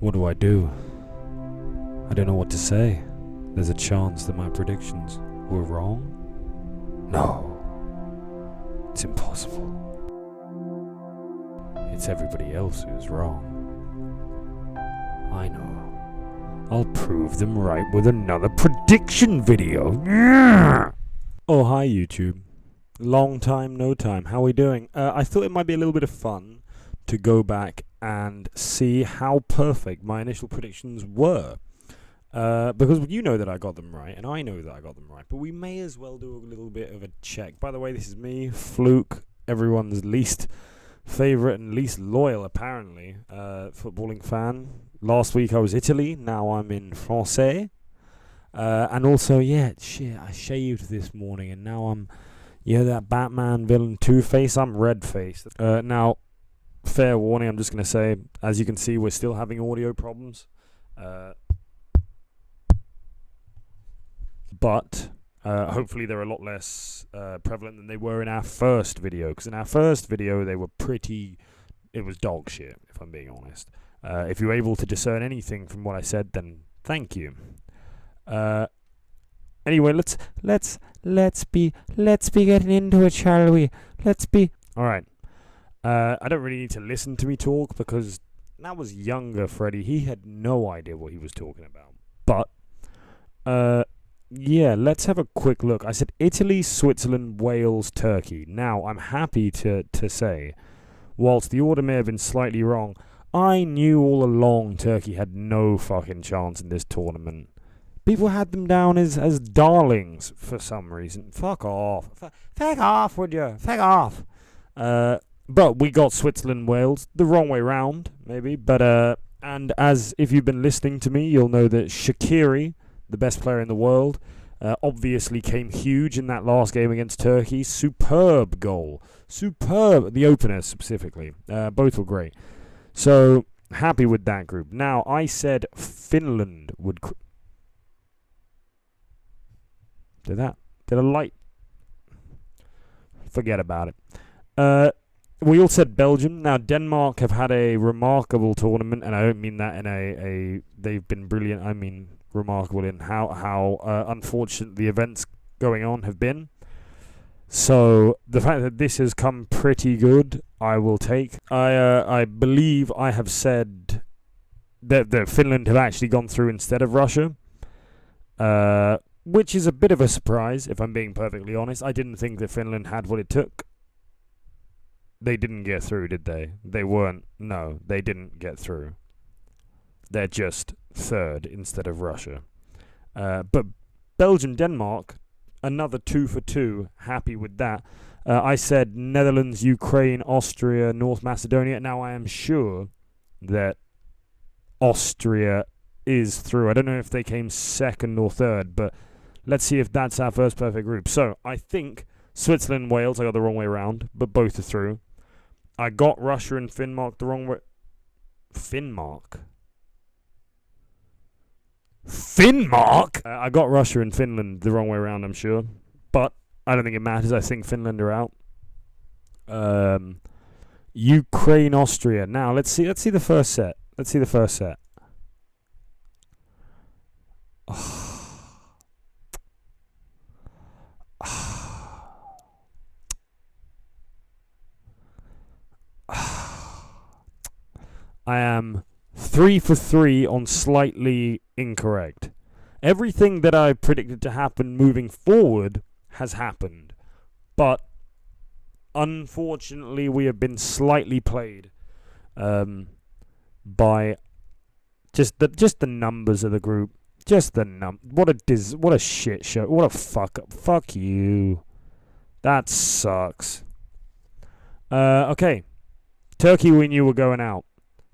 What do? I don't know what to say. There's a chance that my predictions were wrong? No. It's impossible. It's everybody else who's wrong. I know. I'll prove them right with another prediction video. Yeah! Oh, hi YouTube. Long time, no time. How are we doing? I thought it might be a little bit of fun to go back and see how perfect my initial predictions were. Because you know that I got them right, and I know that I got them right, but we may as well do a little bit of a check. By the way, this is me, Fluke, everyone's least favourite and least loyal, apparently, footballing fan. Last week I was Italy, now I'm in Francais. And also, I shaved this morning, and now I'm, that Batman villain Two-Face, I'm red-faced. Now, fair warning, I'm just going to say, as you can see, we're still having audio problems. But hopefully they're a lot less prevalent than they were in our first video. Because in our first video, they were it was dog shit, if I'm being honest. If you're able to discern anything from what I said, then thank you. Anyway, let's be getting into it, shall we? All right. I don't really need to listen to me talk because that was younger Freddy. He had no idea what he was talking about. But let's have a quick look. I said Italy, Switzerland, Wales, Turkey. Now, I'm happy to say, whilst the order may have been slightly wrong, I knew all along Turkey had no fucking chance in this tournament. People had them down as darlings for some reason. Fuck off. Fuck off, would you? Fuck off. But we got Switzerland, Wales, the wrong way round, maybe. But and as if you've been listening to me, you'll know that Shaqiri, the best player in the world, obviously came huge in that last game against Turkey. Superb goal. Superb. The opener specifically. Both were great. So, happy with that group. Now, I said Finland would... Did a light... Forget about it. We all said Belgium. Now, Denmark have had a remarkable tournament, and I don't mean that in a they've been brilliant. I mean remarkable in how unfortunate the events going on have been. So the fact that this has come pretty good, I will take. I believe I have said that Finland have actually gone through instead of Russia, which is a bit of a surprise, if I'm being perfectly honest. I didn't think that Finland had what it took. They didn't get through, did they? No, they didn't get through. They're just third instead of Russia. But Belgium, Denmark, another 2 for 2. Happy with that. I said Netherlands, Ukraine, Austria, North Macedonia. Now I am sure that Austria is through. I don't know if they came second or third, but let's see if that's our first perfect group. So I think Switzerland, Wales, I got the wrong way around, but both are through. I got Russia and Finnmark the wrong way. Finnmark? I got Russia and Finland the wrong way around, I'm sure. But I don't think it matters. I think Finland are out. Ukraine, Austria. Now, let's see the first set. I am 3 for 3 on slightly incorrect. Everything that I predicted to happen moving forward has happened. But unfortunately, we have been slightly played by just the numbers of the group. Just the what a shit show. What a fuck up. Fuck you. That sucks. Okay. Turkey, we knew were going out.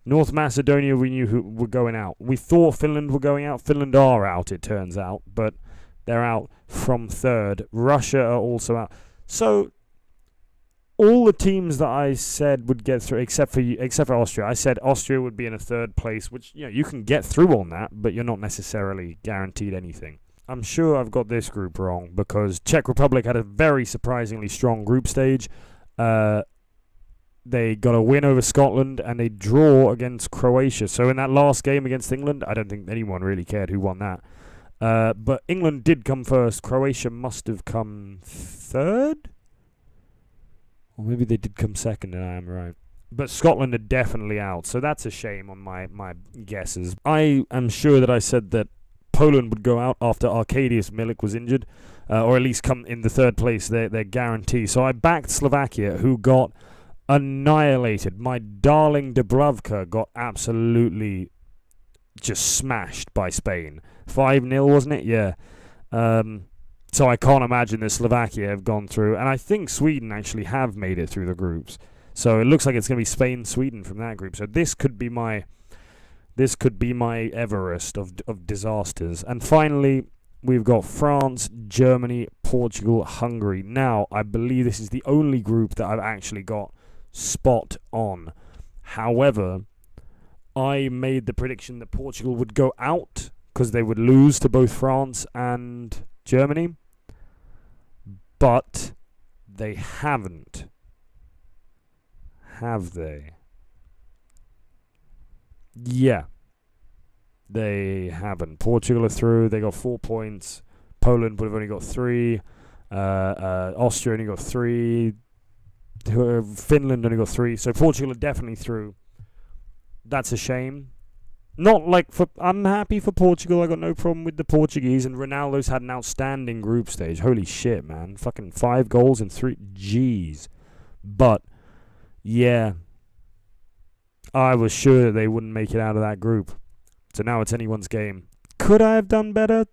North Macedonia, we knew who were going out. We thought Finland were going out. Finland are out, it turns out. But they're out from third. Russia are also out. So, all the teams that I said would get through, except for Austria. I said Austria would be in a third place, which, you can get through on that, but you're not necessarily guaranteed anything. I'm sure I've got this group wrong, because Czech Republic had a very surprisingly strong group stage. They got a win over Scotland and a draw against Croatia. So in that last game against England, I don't think anyone really cared who won that. But England did come first. Croatia must have come third? Or maybe they did come second, and I am right. But Scotland are definitely out, so that's a shame on my guesses. I am sure that I said that Poland would go out after Arkadiusz Milik was injured, or at least come in the third place, their guarantee. So I backed Slovakia, who got annihilated. My darling Dubravka got absolutely just smashed by Spain. 5-0, wasn't it? Yeah. So I can't imagine that Slovakia have gone through. And I think Sweden actually have made it through the groups. So it looks like it's going to be Spain-Sweden from that group. So this could be my Everest of disasters. And finally, we've got France, Germany, Portugal, Hungary. Now, I believe this is the only group that I've actually got spot on. However, I made the prediction that Portugal would go out because they would lose to both France and Germany. But they haven't. Have they? Yeah. They haven't. Portugal are through. They got 4 points. Poland would have only got 3. Austria only got 3. Finland only got 3. So Portugal are definitely through. That's a shame. I'm happy for Portugal. I got no problem with the Portuguese. And Ronaldo's had an outstanding group stage. Holy shit, man. Fucking 5 goals in 3. Jeez. But yeah, I was sure that they wouldn't make it out of that group. So now it's anyone's game. Could I have done better?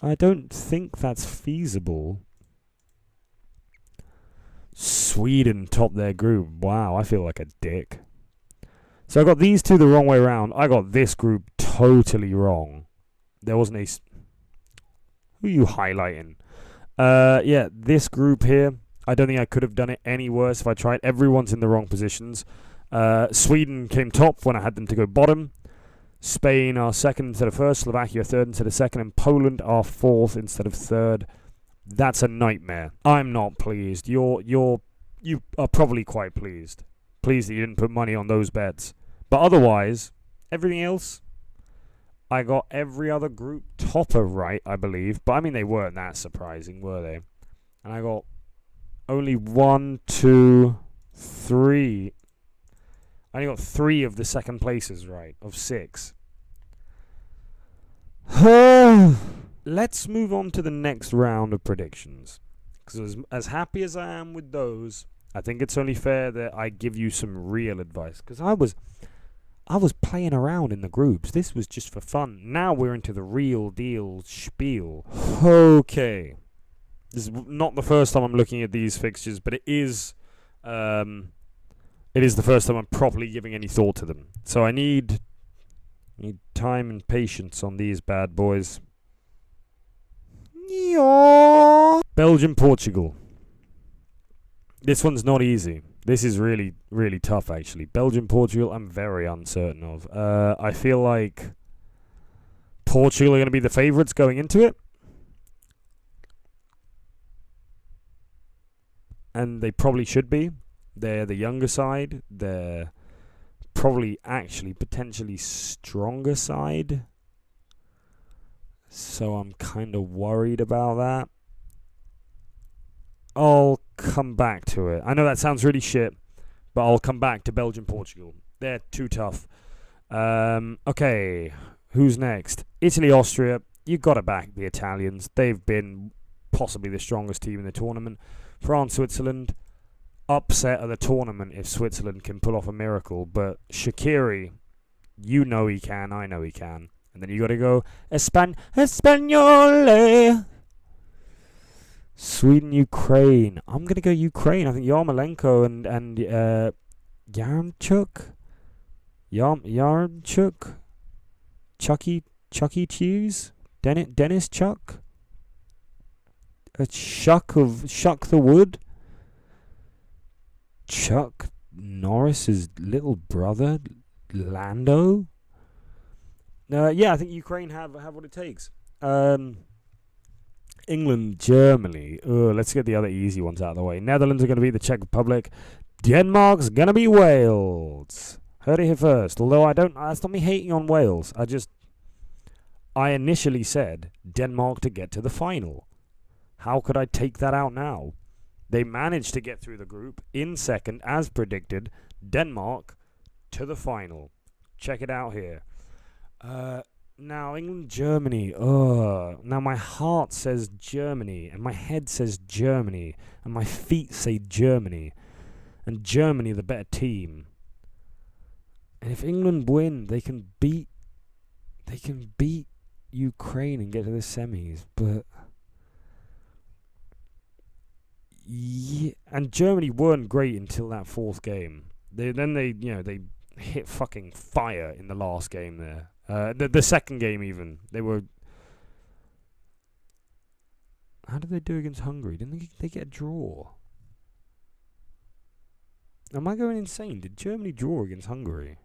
I don't think that's feasible. Sweden topped their group. Wow, I feel like a dick. So I got these two the wrong way around. I got this group totally wrong. There wasn't a... Who are you highlighting? Yeah, this group here. I don't think I could have done it any worse if I tried. Everyone's in the wrong positions. Sweden came top when I had them to go bottom. Spain are second instead of first. Slovakia third instead of second. And Poland are fourth instead of third. That's a nightmare. I'm not pleased. You are probably quite pleased. Pleased that you didn't put money on those bets. But otherwise, everything else, I got every other group topper right, I believe. But I mean, they weren't that surprising, were they? And I got only 1, 2, 3. I only got 3 of the second places right, of 6. Let's move on to the next round of predictions. Because as happy as I am with those, I think it's only fair that I give you some real advice. Because I was playing around in the groups. This was just for fun. Now we're into the real deal spiel. Okay. This is not the first time I'm looking at these fixtures, but it is the first time I'm properly giving any thought to them. So I need time and patience on these bad boys. Belgium, Portugal. This one's not easy. This is really, really tough, actually. Belgium, Portugal, I'm very uncertain of. I feel like Portugal are going to be the favourites going into it. And they probably should be. They're the younger side. They're probably actually potentially stronger side. So I'm kind of worried about that. I'll come back to it. I know that sounds really shit, but I'll come back to Belgium, Portugal. They're too tough. Okay, who's next? Italy, Austria. You got to back the Italians. They've been possibly the strongest team in the tournament. France, Switzerland. Upset of the tournament if Switzerland can pull off a miracle. But Shaqiri, you know he can. I know he can. And then you got to go Espagnole. Sweden, Ukraine. I'm going to go Ukraine. I think Yarmolenko and Yaremchuk. Chucky Hughes. Dennis Chuck. Shuck the Wood. Chuck Norris's little brother, Lando. Yeah, I think Ukraine have what it takes. England, Germany. Let's get the other easy ones out of the way. Netherlands are going to beat the Czech Republic. Denmark's gonna be Wales. Heard it here first. Although I don't. That's not me hating on Wales. I initially said Denmark to get to the final. How could I take that out now? They managed to get through the group in second, as predicted. Denmark to the final. Check it out here. Now, England, Germany. Now my heart says Germany, and my head says Germany, and my feet say Germany. And Germany, the better team. And if England win, they can beat Ukraine and get to the semis. But yeah, and Germany weren't great until that fourth game. They hit fucking fire in the last game there. The second game even. They were. How did they do against Hungary? Didn't they get a draw? Am I going insane? Did Germany draw against Hungary?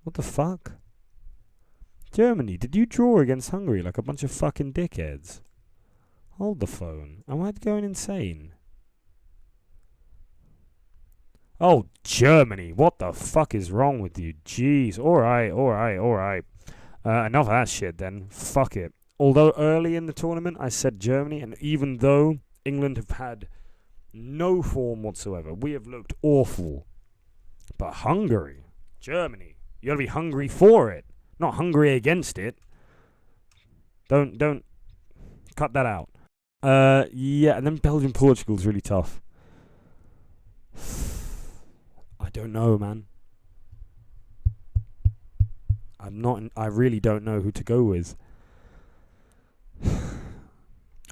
What the fuck? Germany, did you draw against Hungary like a bunch of fucking dickheads? Hold the phone. Am I going insane? Oh, Germany. What the fuck is wrong with you? Jeez. Alright. Enough of that shit then. Fuck it. Although early in the tournament I said Germany, and even though England have had no form whatsoever, we have looked awful. But Hungary, Germany, you gotta be hungry for it, not hungry against it. Don't cut that out. Yeah, and then Belgium, Portugal's really tough. I don't know, man. I really don't know who to go with.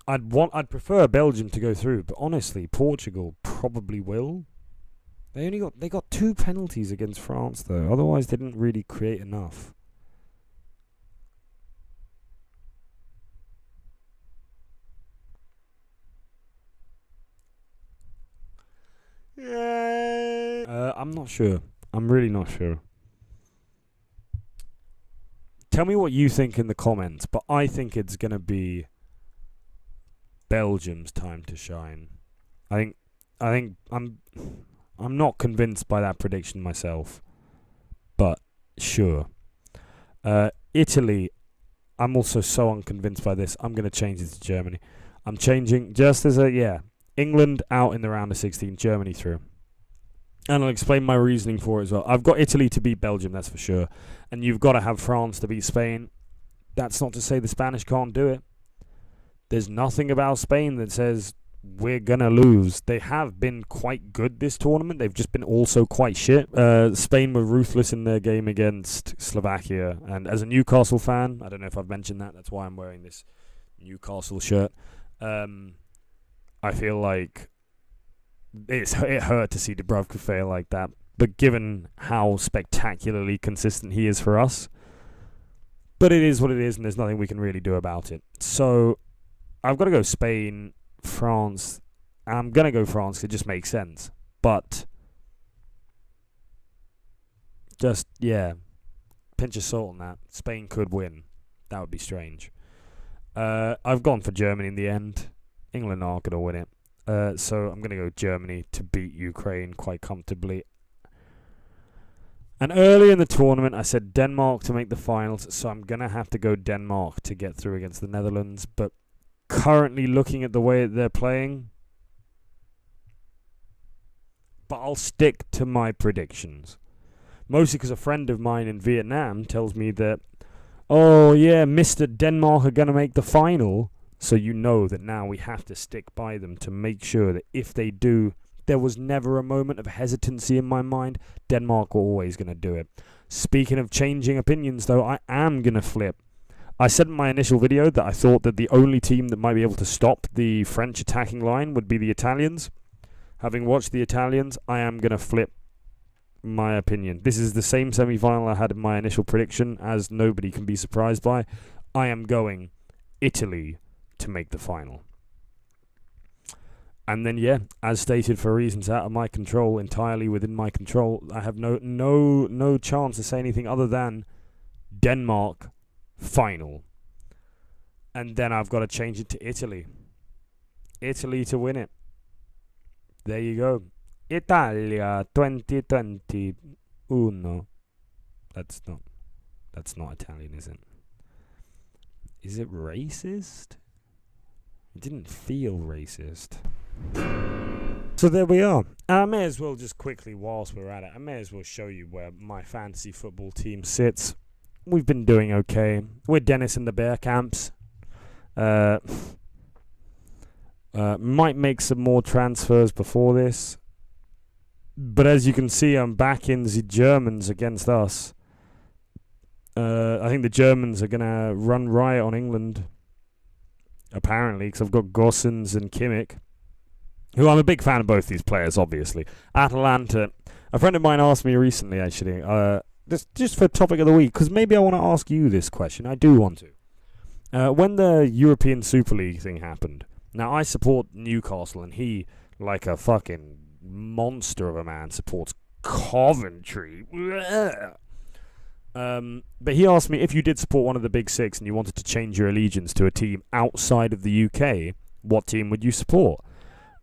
I'd prefer Belgium to go through, but honestly, Portugal probably will. They got 2 penalties against France though. Otherwise, they didn't really create enough. I'm not sure. I'm really not sure. Tell me what you think in the comments, but I think it's gonna be Belgium's time to shine. I think I'm not convinced by that prediction myself, but sure. Italy, I'm also so unconvinced by this. I'm gonna change it to Germany. I'm changing just as England out in the round of 16, Germany through. And I'll explain my reasoning for it as well. I've got Italy to beat Belgium, that's for sure. And you've got to have France to beat Spain. That's not to say the Spanish can't do it. There's nothing about Spain that says we're going to lose. They have been quite good this tournament. They've just been also quite shit. Spain were ruthless in their game against Slovakia. And as a Newcastle fan, I don't know if I've mentioned that. That's why I'm wearing this Newcastle shirt. I feel like it hurt to see Dubravka fail like that, but given how spectacularly consistent he is for us, but it is what it is, and there's nothing we can really do about it. So I've got to go Spain, France. I'm gonna go France. It just makes sense, but just pinch of salt on that. Spain could win. That would be strange. I've gone for Germany in the end. England are gonna win it. So I'm going to go Germany to beat Ukraine quite comfortably. And early in the tournament, I said Denmark to make the finals, so I'm going to have to go Denmark to get through against the Netherlands. But currently looking at the way they're playing, but I'll stick to my predictions. Mostly because a friend of mine in Vietnam tells me that, oh yeah, Mr. Denmark are going to make the final. So you know that now we have to stick by them to make sure that if they do, there was never a moment of hesitancy in my mind. Denmark were always going to do it. Speaking of changing opinions, though, I am going to flip. I said in my initial video that I thought that the only team that might be able to stop the French attacking line would be the Italians. Having watched the Italians, I am going to flip my opinion. This is the same semi-final I had in my initial prediction, as nobody can be surprised by. I am going Italy to make the final. And then as stated, for reasons out of my control, entirely within my control, I have no chance to say anything other than Denmark final. And then I've got to change it to Italy. Italy to win it. There you go. Italia 2021. That's not Italian, is it? Is it racist? It didn't feel racist. So there we are. I may as well just quickly, whilst we're at it, I may as well show you where my fantasy football team sits. We've been doing okay. We're Dennis and the Bear Camps. Might make some more transfers before this. But as you can see, I'm backing the Germans against us. I think the Germans are going to run riot on England. Apparently, because I've got Gosens and Kimmich, who I'm a big fan of both these players, obviously. Atalanta. A friend of mine asked me recently, actually, this just for topic of the week, because maybe I want to ask you this question. I do want to. When the European Super League thing happened, now I support Newcastle, and he, like a fucking monster of a man, supports Coventry. But he asked me, if you did support one of the big six and you wanted to change your allegiance to a team outside of the UK, what team would you support?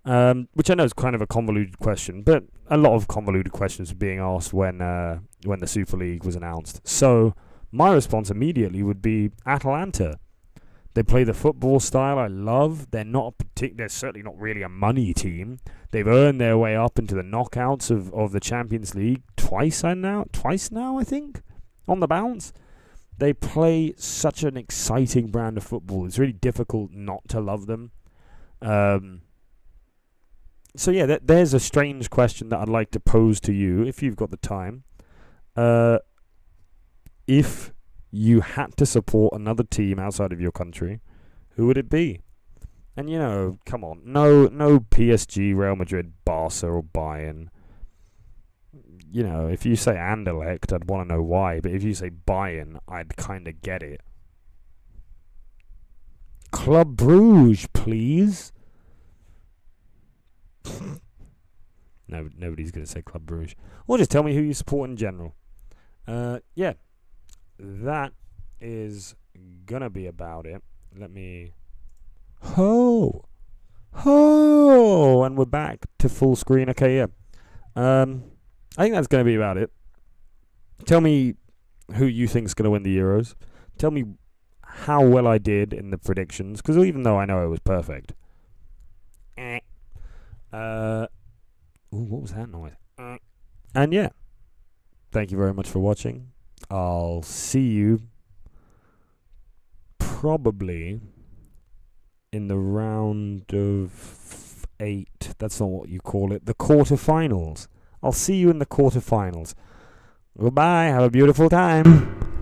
Which I know is kind of a convoluted question, but a lot of convoluted questions were being asked when the Super League was announced. So my response immediately would be Atalanta. They play the football style I love. They're they're certainly not really a money team. They've earned their way up into the knockouts of the Champions League twice now, I think, on the bounce. They play such an exciting brand of football. It's really difficult not to love them. So yeah, there's a strange question that I'd like to pose to you, if you've got the time. If you had to support another team outside of your country, who would it be? And come on, no PSG, Real Madrid, Barca, or Bayern. If you say Anderlecht, I'd want to know why. But if you say Bayern, I'd kind of get it. Club Brugge, please. No, nobody's going to say Club Brugge. Or just tell me who you support in general. Yeah, that is going to be about it. Let me... and we're back to full screen. Okay, yeah. I think that's going to be about it. Tell me who you think is going to win the Euros. Tell me how well I did in the predictions, because even though I know it was perfect. What was that noise? And yeah, thank you very much for watching. I'll see you probably in the round of 8. That's not what you call it. The quarterfinals. I'll see you in the quarterfinals. Goodbye. Have a beautiful time.